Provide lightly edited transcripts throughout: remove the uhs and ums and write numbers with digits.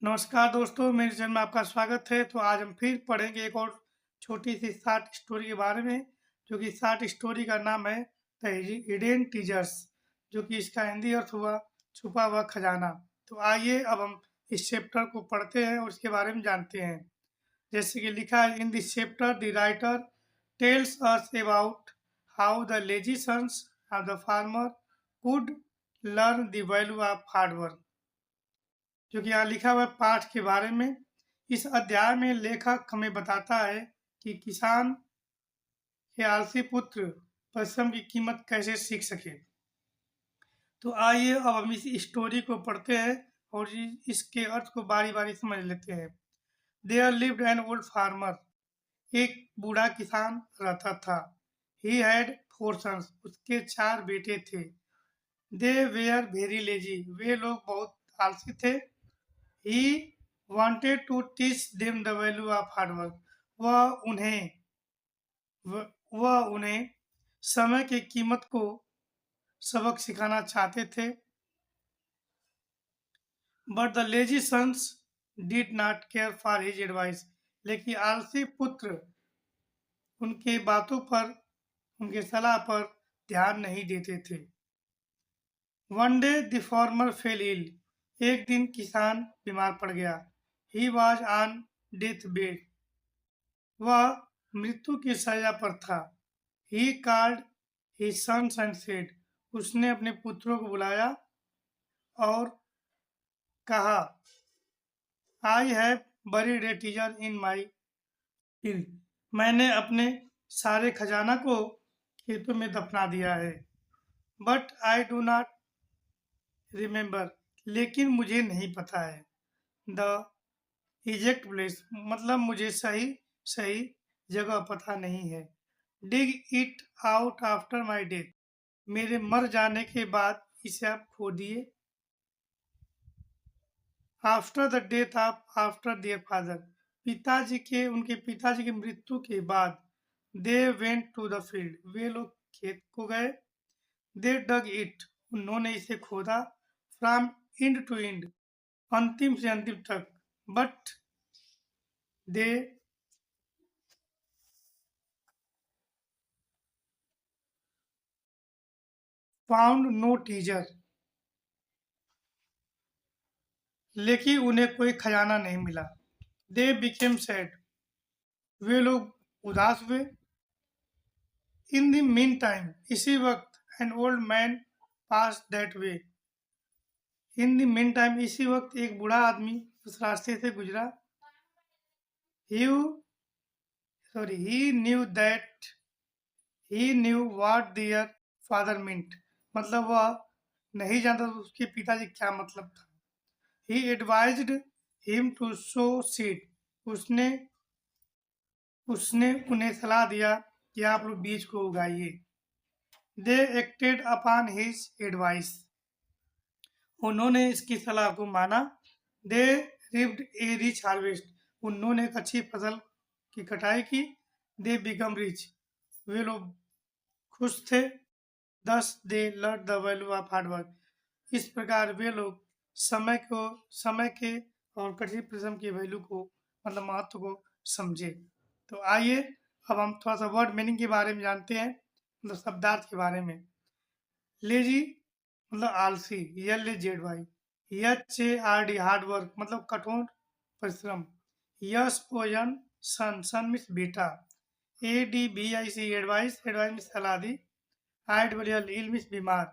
नमस्कार दोस्तों, मेरे चैनल में आपका स्वागत है। तो आज हम फिर पढ़ेंगे एक और छोटी सी शॉर्ट स्टोरी के बारे में, जो कि शॉर्ट स्टोरी का नाम है द हिडन टीजर्स, जो कि इसका हिंदी अर्थ हुआ छुपा हुआ खजाना। तो आइए अब हम इस चैप्टर को पढ़ते हैं और इसके बारे में जानते हैं। जैसे कि लिखा है, in this chapter the writer tells us about how the lazy sons of the farmer could learn the value of hard work. जो कि यहाँ लिखा हुआ है पाठ के बारे में। इस अध्याय में लेखक हमें बताता है कि किसान के आलसी पुत्र परिश्रम की कीमत कैसे सीख सके। तो आइए अब हम इस स्टोरी को पढ़ते हैं और इसके अर्थ को बारी बारी समझ लेते हैं। There lived an old farmer, एक बूढ़ा किसान रहता था। ही हैड 4 सन्स, उसके 4 बेटे थे। दे वेयर वेरी लेजी, वे लोग बहुत आलसी थे। He wanted to teach them the value of hard work. वह उन्हें समय की कीमत को सबक सिखाना चाहते थे। But the lazy sons did not care for his advice. लेकिन आलसी पुत्र उनके बातों पर, उनके सलाह पर ध्यान नहीं देते थे। One day the farmer fell ill. एक दिन किसान बीमार पड़ गया। He was on deathbed. वह मृत्यु की सजा पर था। He called his sons and said. उसने अपने पुत्रों को बुलाया और कहा, I have buried a treasure in my field. मैंने अपने सारे खजाना को खेतों में दफना दिया है। But I do not remember. लेकिन मुझे नहीं पता है। The exact place, मतलब मुझे सही जगह पता नहीं है। Dig it out after my death. मेरे मर जाने के बाद इसे आप खोदिए। After the death of after their father. उनके पिताजी की मृत्यु के बाद they went to the field. वे लोग खेत को गए। They dug it. उन्होंने इसे खोदा। From end to end. अंतिम से अंतिम तक। But they found no treasure. लेकिन उन्हें कोई खजाना नहीं मिला। They became sad. वे लोग उदास हुए। In the meantime, इसी वक्त an old man passed that way. In the meantime, इसी वक्त एक बूढ़ा आदमी उस रास्ते से गुजरा। He knew what their father meant. मतलब वह नहीं जानता था उसके पिताजी क्या मतलब था। He advised him to sow seed. उसने उन्हें सलाह दिया कि आप लोग बीज को उगाइए। They acted upon his advice. उन्होंने इसकी सलाह को माना। They reaped a rich harvest. उन्होंने एक अच्छी फसल की कटाई की। They become rich. वे लोग खुश थे। Thus they learned the value of hard work. इस प्रकार वे लोग समय के और कठिन परिश्रम की वैल्यू को, मतलब महत्व को समझे। तो आइए अब हम थोड़ा सा वर्ड मीनिंग के बारे में जानते हैं, मतलब शब्दार्थ के बारे में। लेजी मतलब आलसी, LAZY। HARD हार्ड वर्क मतलब कठोर परिश्रम। SON सन मीन्स बेटा। ADVIC एडवाइस मीन्स सलाह दी। IL मीन्स बीमार।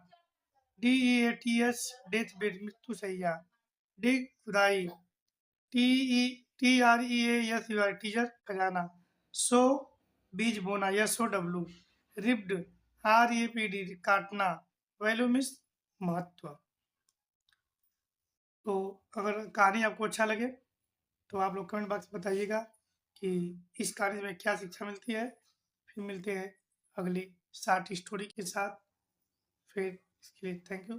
DEATH डेथ बेड मृत्यु सैया। डिग खुदाई। TREASY टीचर खजाना। सो बीज बोना। SOW। रिप्ड RAPD काटना। वैल्यू मीन्स महत्व। तो अगर कहानी आपको अच्छा लगे तो आप लोग कमेंट बॉक्स में बताइएगा कि इस कहानी में क्या शिक्षा मिलती है। फिर मिलते हैं अगली शॉर्ट स्टोरी के साथ। फिर इसके लिए थैंक यू।